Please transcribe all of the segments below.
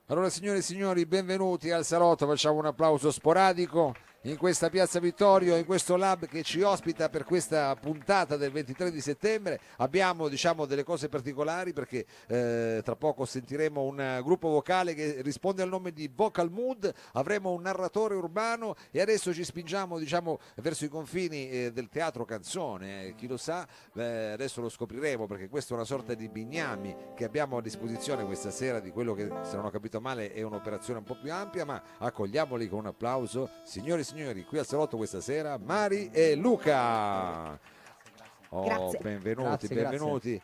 Allora signore e signori, benvenuti al salotto, facciamo un applauso sporadico in questa Piazza Vittorio, in questo lab che ci ospita per questa puntata del 23 di settembre. Abbiamo delle cose particolari perché tra poco sentiremo un gruppo vocale che risponde al nome di Vocal Mood, avremo un narratore urbano e adesso ci spingiamo verso i confini del teatro canzone, chi lo sa, adesso lo scopriremo perché questa è una sorta di bignami che abbiamo a disposizione questa sera di quello che, se non ho capito male, è un'operazione un po' più ampia, ma accogliamoli con un applauso. Signori e signori, qui al salotto questa sera Mari e Luca. Grazie. Benvenuti, Grazie, benvenuti.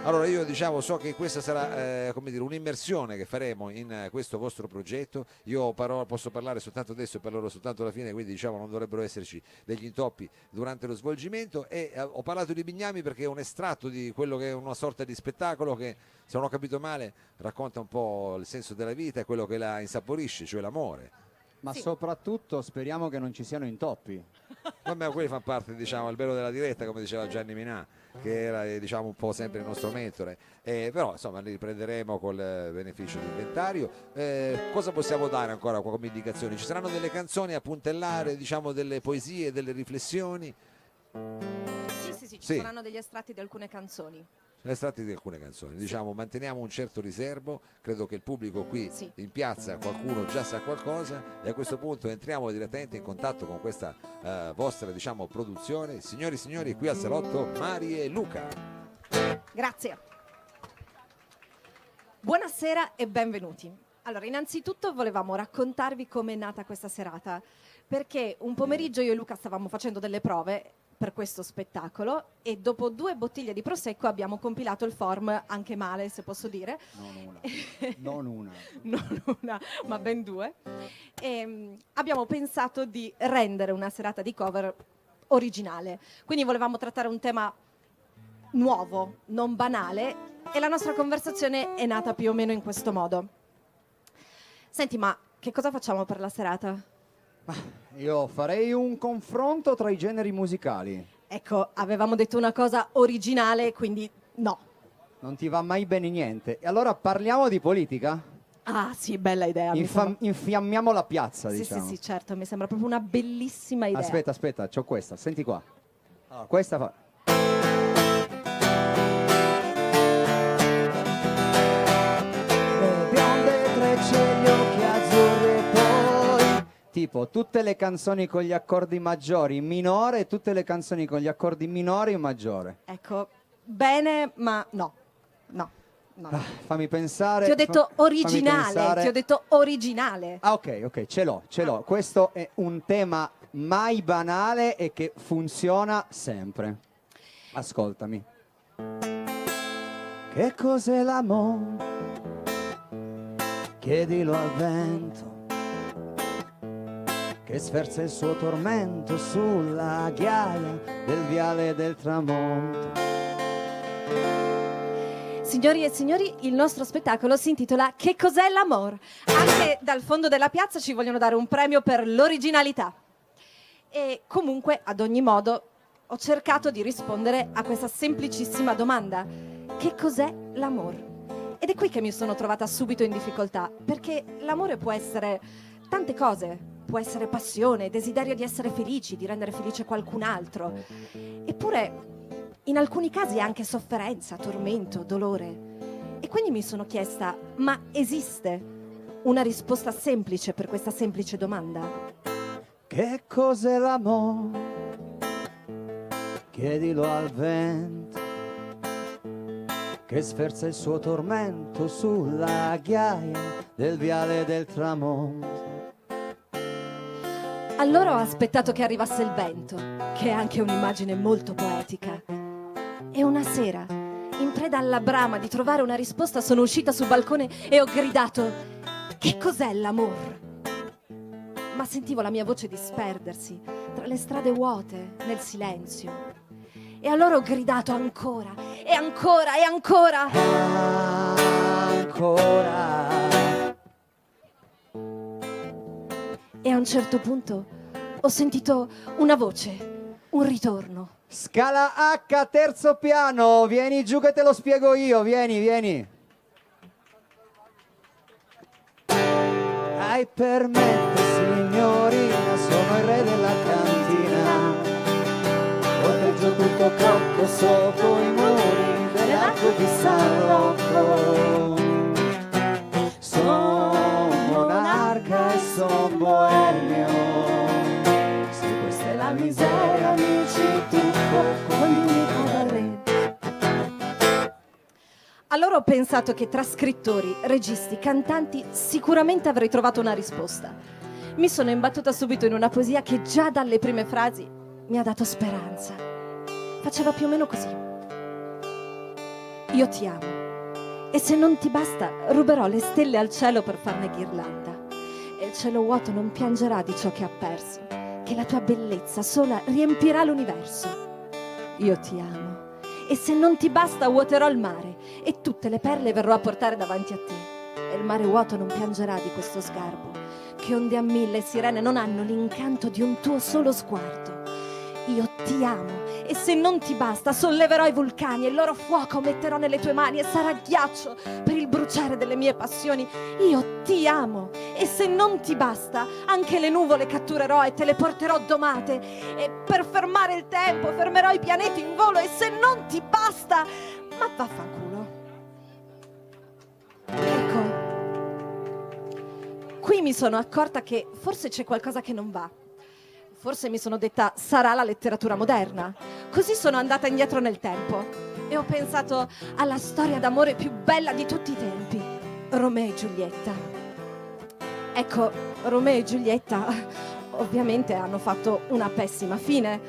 Allora io so che questa sarà un'immersione che faremo in questo vostro progetto. Io posso parlare soltanto adesso e parlerò soltanto alla fine, quindi non dovrebbero esserci degli intoppi durante lo svolgimento. E ho parlato di Bignami perché è un estratto di quello che è una sorta di spettacolo che, se non ho capito male, racconta un po' il senso della vita e quello che la insaporisce, cioè l'amore. Ma Sì. Soprattutto speriamo che non ci siano intoppi. Vabbè, quelli fanno parte, il bello della diretta, come diceva Gianni Minà, che era un po' sempre il nostro mentore. Però insomma li riprenderemo col beneficio di inventario. Cosa possiamo dare ancora come indicazioni? Ci saranno delle canzoni a puntellare, delle poesie, delle riflessioni? Sì, ci Sì. saranno degli estratti di alcune canzoni. Estratti di alcune canzoni, manteniamo un certo riservo, credo che il pubblico qui Sì. in piazza qualcuno già sa qualcosa e a questo punto entriamo direttamente in contatto con questa vostra produzione. Signori e signori, qui al salotto Mari e Luca. Grazie. Buonasera e benvenuti. Allora, innanzitutto volevamo raccontarvi come è nata questa serata, perché un pomeriggio io e Luca stavamo facendo delle prove per questo spettacolo e dopo 2 bottiglie di prosecco abbiamo compilato il form, anche male se posso dire. Non una. Non una, ma ben 2. E abbiamo pensato di rendere una serata di cover originale. Quindi volevamo trattare un tema nuovo, non banale, e la nostra conversazione è nata più o meno in questo modo. Senti, ma che cosa facciamo per la serata? Io farei un confronto tra i generi musicali. Ecco, avevamo detto una cosa originale, quindi no. Non ti va mai bene niente. E allora parliamo di politica? Ah sì, bella idea. mi sembra- Infiammiamo la piazza, Sì, diciamo. sì, certo, mi sembra proprio una bellissima idea. Aspetta, c'ho questa, senti qua. Allora, questa fa... Le bionde trecce, gli occhi azzurri e poi... Tipo, tutte le canzoni con gli accordi maggiori in minore e tutte le canzoni con gli accordi minori in maggiore. Ecco, bene, ma no. Fammi pensare. Ti ho detto fammi originale, pensare. ti ho detto originale. Ah, ok, ce l'ho. Questo è un tema mai banale e che funziona sempre. Ascoltami. Che cos'è l'amore? Chiedilo al vento che sferza il suo tormento sulla ghiaia del viale del tramonto. Signori e signori, il nostro spettacolo si intitola Che cos'è l'amor? Anche dal fondo della piazza ci vogliono dare un premio per l'originalità. E comunque, ad ogni modo, ho cercato di rispondere a questa semplicissima domanda. Che cos'è l'amor? Ed è qui che mi sono trovata subito in difficoltà, perché l'amore può essere tante cose. Può essere passione, desiderio di essere felici, di rendere felice qualcun altro. Eppure, in alcuni casi anche sofferenza, tormento, dolore. E quindi mi sono chiesta, ma esiste una risposta semplice per questa semplice domanda? Che cos'è l'amore? Chiedilo al vento che sferza il suo tormento sulla ghiaia del viale del tramonto. Allora ho aspettato che arrivasse il vento, che è anche un'immagine molto poetica. E una sera, in preda alla brama di trovare una risposta, sono uscita sul balcone e ho gridato: che cos'è l'amor? Ma sentivo la mia voce disperdersi tra le strade vuote, nel silenzio. E allora ho gridato ancora, e ancora, e ancora. Ancora. E a un certo punto ho sentito una voce, un ritorno. Scala H, terzo piano, vieni giù che te lo spiego io, vieni. mai permette, signorina, sono il re della cantina. Volteggio tutto crocco sotto i muri dell'arco di San Rocco. Sono monarca e son boemio. Se questa è la miseria, amici, tutto condimi cabaret. Allora ho pensato che tra scrittori, registi, cantanti sicuramente avrei trovato una risposta. Mi sono imbattuta subito in una poesia che già dalle prime frasi mi ha dato speranza. Faceva più o meno così. Io ti amo e se non ti basta ruberò le stelle al cielo per farne ghirlanda. E il cielo vuoto non piangerà di ciò che ha perso, che la tua bellezza sola riempirà l'universo. Io ti amo e se non ti basta vuoterò il mare e tutte le perle verrò a portare davanti a te. E il mare vuoto non piangerà di questo sgarbo, che onde a mille sirene non hanno l'incanto di un tuo solo sguardo. Io ti amo e se non ti basta solleverò i vulcani e il loro fuoco metterò nelle tue mani e sarà ghiaccio per il bruciare delle mie passioni. Io ti amo e se non ti basta anche le nuvole catturerò e te le porterò domate e per fermare il tempo fermerò i pianeti in volo e se non ti basta, ma vaffanculo. Ecco, qui mi sono accorta che forse c'è qualcosa che non va. Forse mi sono detta, sarà la letteratura moderna. Così sono andata indietro nel tempo e ho pensato alla storia d'amore più bella di tutti i tempi, Romeo e Giulietta. Ecco, Romeo e Giulietta ovviamente hanno fatto una pessima fine.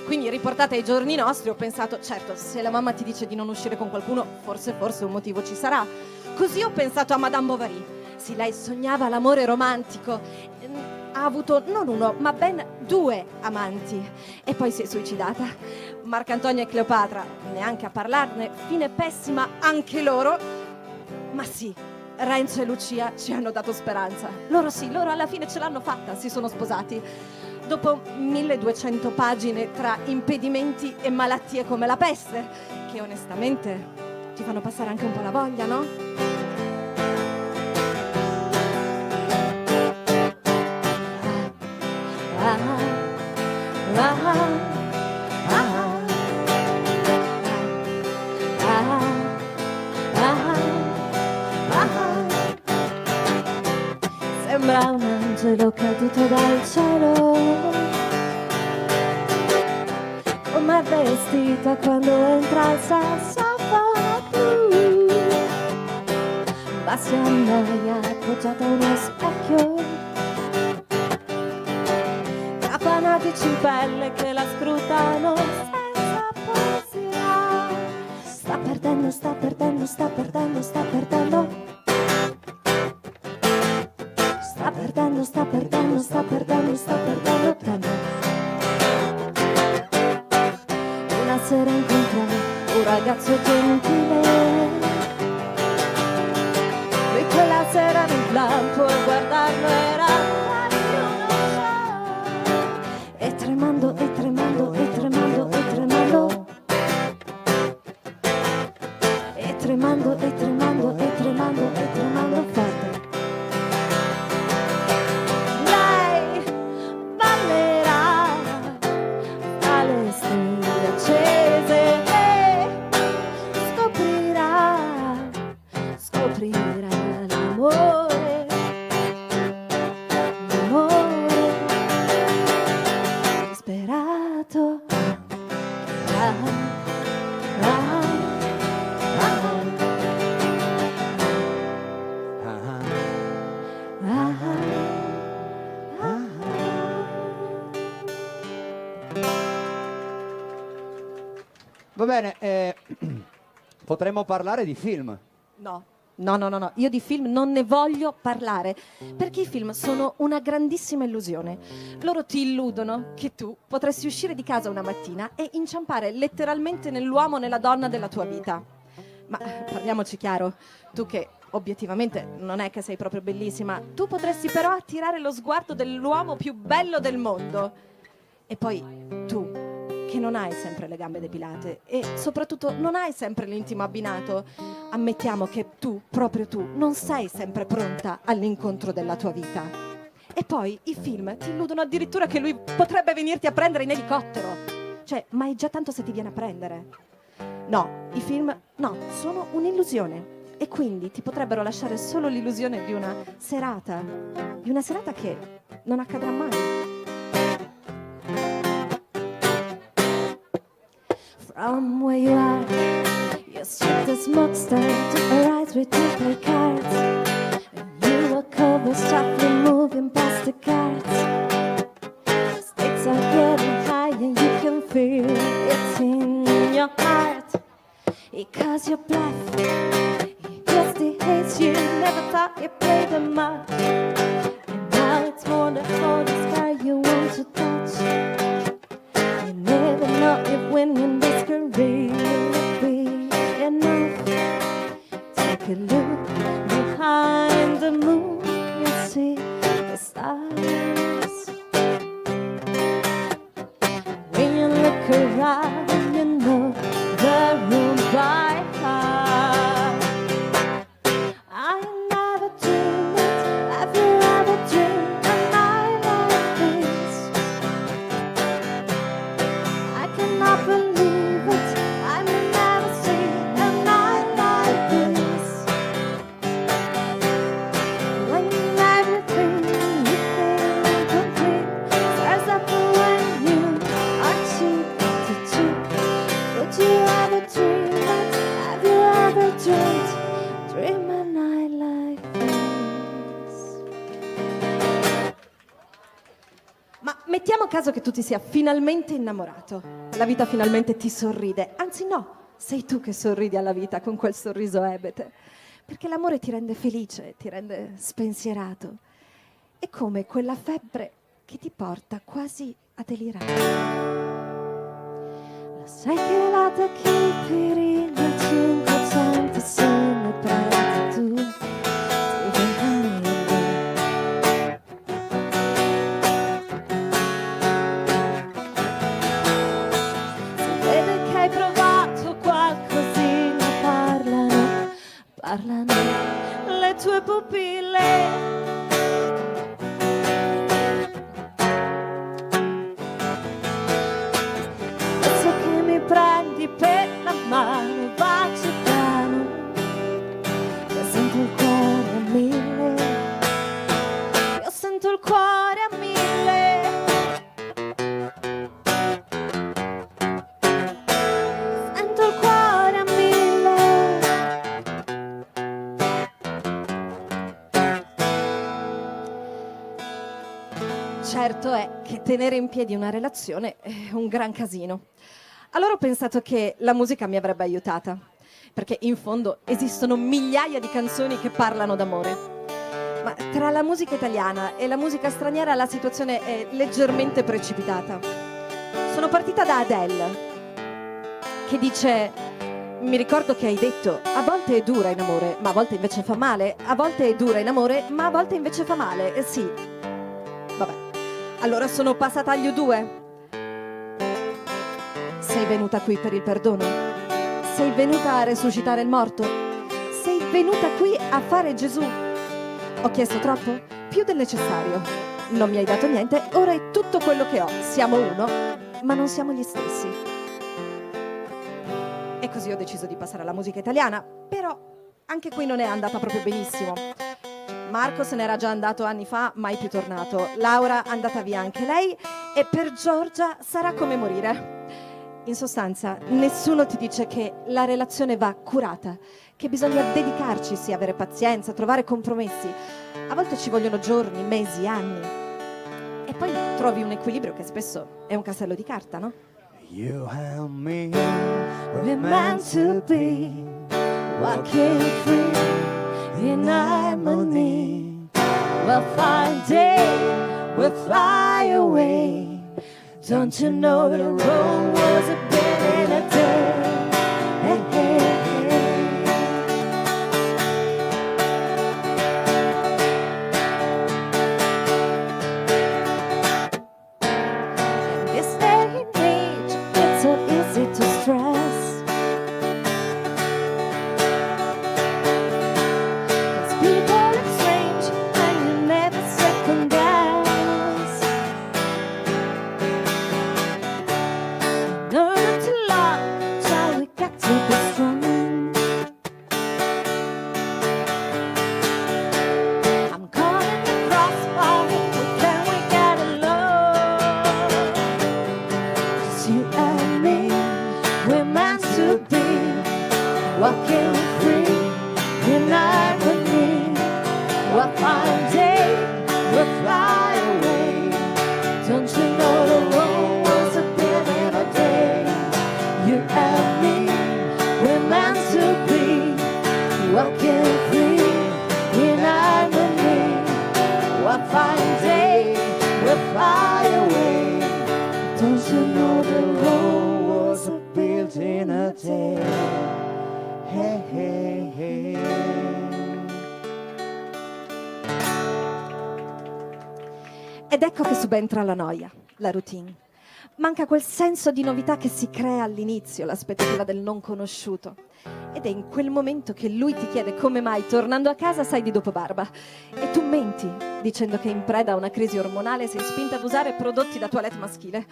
Quindi riportata ai giorni nostri ho pensato, certo, se la mamma ti dice di non uscire con qualcuno, forse un motivo ci sarà. Così ho pensato a Madame Bovary. Sì, lei sognava l'amore romantico. Ha avuto non uno, ma ben 2 amanti e poi si è suicidata. Marcantonio e Cleopatra, neanche a parlarne, fine pessima anche loro. Ma sì, Renzo e Lucia ci hanno dato speranza. Loro sì, loro alla fine ce l'hanno fatta, si sono sposati. Dopo 1200 pagine tra impedimenti e malattie come la peste, che onestamente ti fanno passare anche un po' la voglia, no? Sembra un angelo caduto dal cielo, com'è vestita quando entra il sassofono blu, bassi a naia appoggiata a uno specchio, fanatici in pelle che la scrutano senza poesia. Sta perdendo, sta perdendo, sta perdendo, sta perdendo. Sta perdendo, sta perdendo, sta perdendo, sta perdendo tempo. Una sera incontrai un ragazzo gentile e quella sera nel lampo e guardarlo era tremando e tremando e tremando e tremando e tremando e tremando e tremando e tremando forte. Lei ballerà alle stelle accese e scoprirà l'amore, l'amore disperato. Va bene, potremmo parlare di film. No. No, io di film non ne voglio parlare, perché i film sono una grandissima illusione. Loro ti illudono che tu potresti uscire di casa una mattina e inciampare letteralmente nell'uomo o nella donna della tua vita. Ma parliamoci chiaro, tu che obiettivamente non è che sei proprio bellissima, tu potresti però attirare lo sguardo dell'uomo più bello del mondo. E poi tu, che non hai sempre le gambe depilate e soprattutto non hai sempre l'intimo abbinato, ammettiamo che tu, proprio tu, non sei sempre pronta all'incontro della tua vita. E poi i film ti illudono addirittura che lui potrebbe venirti a prendere in elicottero. Cioè, ma è già tanto se ti viene a prendere. No, i film no, sono un'illusione. E quindi ti potrebbero lasciare solo l'illusione di una serata che non accadrà mai. From where you are, you see the smoke start to arise with you play cards. And you walk over softly moving past the cards. Stakes are getting high and you can feel it in your heart. Because you're bluff, you just hates you, never thought you played them much. And now it's more than for the sky you want to touch. You never know if winning this could really be enough. Take a look behind the moon, you see the stars. When you look around, you know the room by heart. I never dreamed it. Have you ever dreamed a night like this? I cannot believe it. I will never see a night like this. When everything you feel complete starts up when you are cheek to cheek. Would you ever dream it? Have you ever dream a night like this? Ma mettiamo caso che tu ti sia finalmente innamorato. La vita finalmente ti sorride. Anzi no, sei tu che sorridi alla vita con quel sorriso ebete. Perché l'amore ti rende felice, ti rende spensierato. È come quella febbre che ti porta quasi a delirare. Lo sai che la tachipirina al 500 se ne prendi tu, ti vieni si vede che hai provato qualcosina, parlano le tue pupille. Adesso che mi prendi per la mano, baci piano, io sento il cuore a mille, io sento il cuore a mille. Sento il cuore a mille. Certo è che tenere in piedi una relazione è un gran casino. Allora ho pensato che la musica mi avrebbe aiutata, perché in fondo esistono migliaia di canzoni che parlano d'amore. Ma tra la musica italiana e la musica straniera la situazione è leggermente precipitata. Sono partita da Adele, che dice: mi ricordo che hai detto, a volte è dura in amore, ma a volte invece fa male, a volte è dura in amore, ma a volte invece fa male. Sì, vabbè. Allora sono passata agli U2. Sei venuta qui per il perdono? Sei venuta a resuscitare il morto? Sei venuta qui a fare Gesù? Ho chiesto troppo? Più del necessario. Non mi hai dato niente, ora è tutto quello che ho. Siamo uno, ma non siamo gli stessi. E così ho deciso di passare alla musica italiana, però anche qui non è andata proprio benissimo. Marco se n'era già andato anni fa, mai più tornato. Laura è andata via anche lei e per Giorgia sarà come morire. In sostanza, nessuno ti dice che la relazione va curata, che bisogna dedicarci, sì, avere pazienza, trovare compromessi. A volte ci vogliono giorni, mesi, anni. E poi trovi un equilibrio che spesso è un castello di carta, no? You and me, We're meant to be walking free in harmony. We'll find day, we'll fly away. Don't you know the road was a better day? Hey, hey, hey. In this day and age, it's so easy to stress. 'Cause people are strange and you never second guess. walking free, unite with me. What fine day we'll fly away. Don't you know the world was a built in a day? You and me, we're meant to be, walking free, unite with me. What fine day we'll fly away. Don't you know the world was built in a day? Hey, hey, hey. Ed ecco che subentra la noia, la routine. Manca quel senso di novità che si crea all'inizio, l'aspettativa del non conosciuto. Ed è in quel momento che lui ti chiede come mai, tornando a casa, sai di dopobarba. E tu menti, dicendo che in preda a una crisi ormonale sei spinta ad usare prodotti da toilette maschile.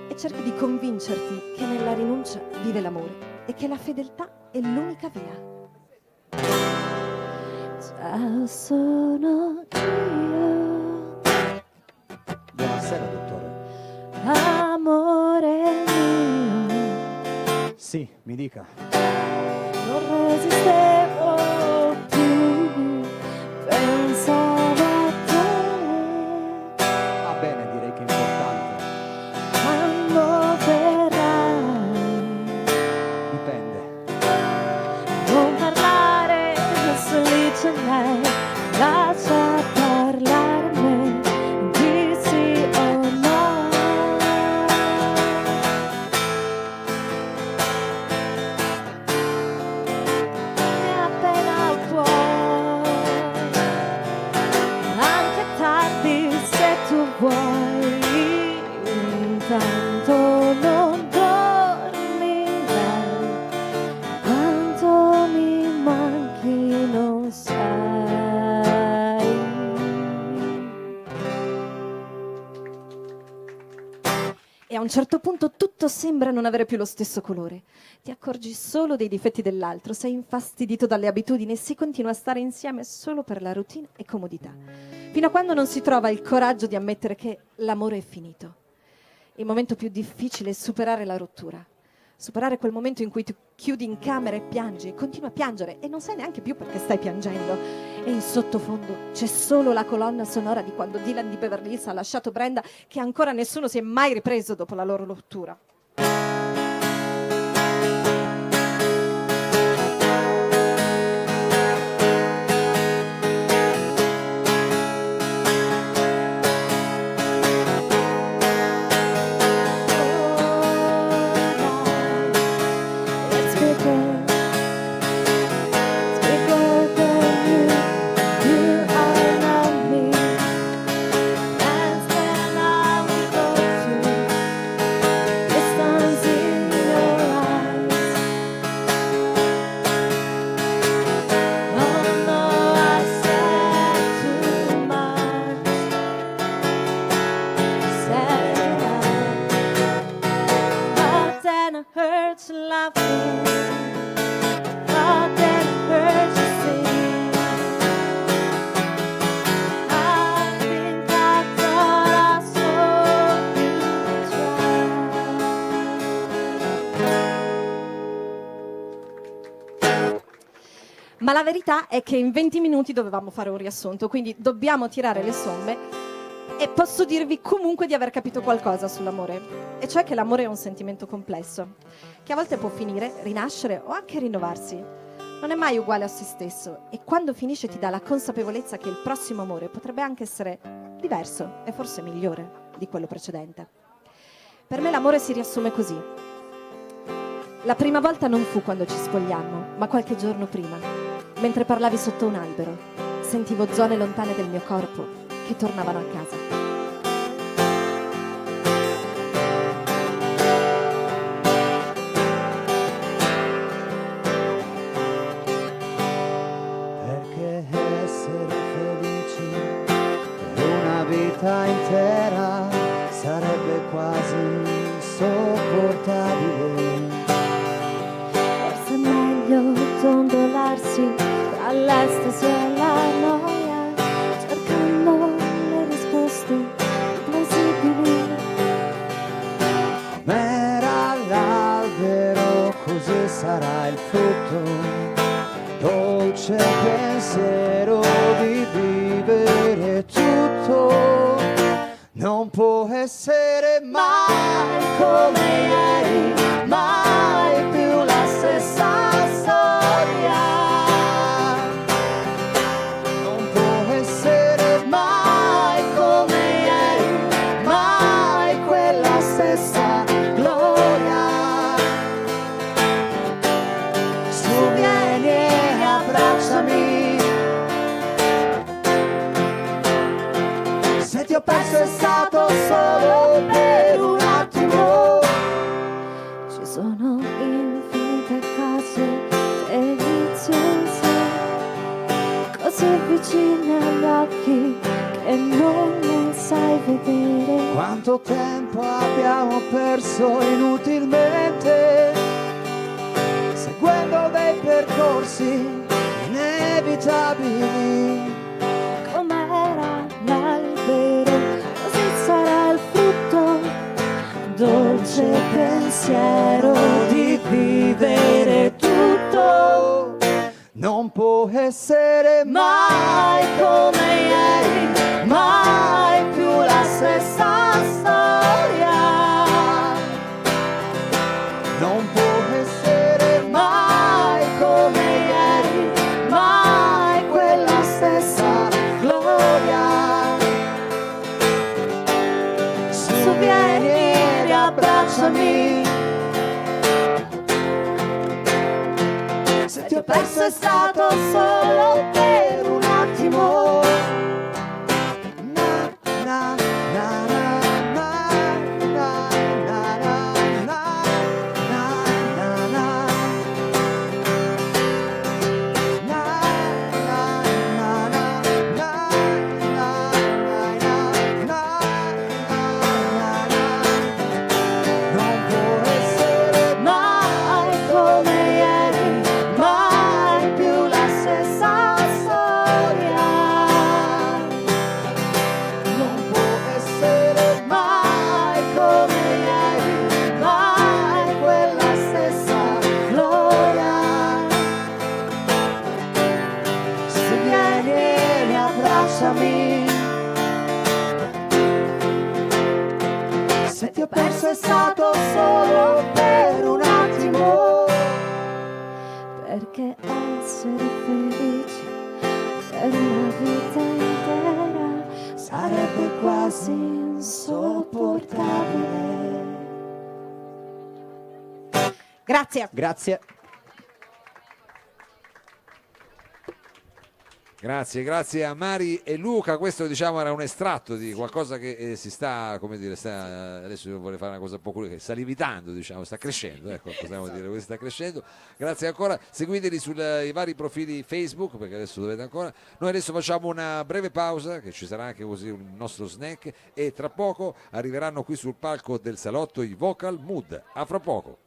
E cerchi di convincerti che nella rinuncia vive l'amore e che la fedeltà è l'unica via. Ciao, sono io. Buonasera, dottore. Amore mio, Sì, mi dica. non resistevo più, pensavo a te. Va bene, direi che è importante. Quando verrai, Dipende. non parlare, se lì c'è lei, lascia parlare a me, di sì o no. E appena puoi, anche tardi se tu vuoi, intanto non dormirai, quanto mi manchi non sai. E a un certo punto tutto sembra non avere più lo stesso colore. Ti accorgi solo dei difetti dell'altro, sei infastidito dalle abitudini e si continua a stare insieme solo per la routine e comodità. Fino a quando non si trova il coraggio di ammettere che l'amore è finito. Il momento più difficile è superare la rottura. Superare quel momento in cui ti chiudi in camera e piangi e continui a piangere e non sai neanche più perché stai piangendo. E in sottofondo c'è solo la colonna sonora di quando Dylan di Beverly Hills ha lasciato Brenda, che ancora nessuno si è mai ripreso dopo la loro rottura. It's bigger than you are not me. That's when I will go to distance in your eyes. Oh no, I said too much. Said it out. But then it hurts laughing. But then it hurts to see. I think I thought I saw you try. Ma la verità è che in 20 minuti dovevamo fare un riassunto, quindi dobbiamo tirare le somme. E posso dirvi comunque di aver capito qualcosa sull'amore, e cioè che l'amore è un sentimento complesso, che a volte può finire, rinascere o anche rinnovarsi. Non è mai uguale a se stesso e quando finisce ti dà la consapevolezza che il prossimo amore potrebbe anche essere diverso e forse migliore di quello precedente. Per me l'amore si riassume così. La prima volta non fu quando ci spogliammo, ma qualche giorno prima, mentre parlavi sotto un albero. Sentivo zone lontane del mio corpo che tornavano a casa. Perché essere felici per una vita intera sarebbe quasi insopportabile. Forse è meglio dondolarsi tra l'estasi e la noia, cercando le risposte sarà il frutto, dolce pensiero di vivere tutto. Non può essere mai come ieri, mai più la stessa storia. Non può essere mai come ieri, mai quella stessa gloria. Su vieni e abbracciami, se ti ho perso è stato solo per un attimo. Ci sono infinite cose deliziose, cose vicine agli occhi che non ne sai vedere. Quanto tempo abbiamo perso inutilmente, seguendo dei percorsi inevitabili. Com'era l'albero, così sarà il frutto, dolce pensiero di vivere tutto. Non può essere mai come ieri, mai più la stessa storia. Non può essere mai come ieri, mai quella stessa gloria. Su vieni e riabbracciami, se ti ho perso è stato solo per un attimo. Na, na, na, na, na, na, na, na, na, na, na. Non può essere mai come ieri, mai più la stessa storia. Non può essere mai come ieri, mai quella stessa gloria. Se vieni e riabbracciami, se ti ho perso è stato solo per un attimo. Perché essere felici per una vita intera sarebbe quasi insopportabile. Grazie. Grazie. Grazie a Mari e Luca. Questo diciamo era un estratto di qualcosa che si sta, come dire, adesso io vorrei fare una cosa un po' che sta lievitando, diciamo, sta crescendo, ecco, possiamo dire, questo sta crescendo. Grazie ancora, seguiteli sui vari profili Facebook, perché adesso dovete ancora. Noi adesso facciamo una breve pausa, che ci sarà anche così un nostro snack, e tra poco arriveranno qui sul palco del salotto i Vocal Mood. A fra poco.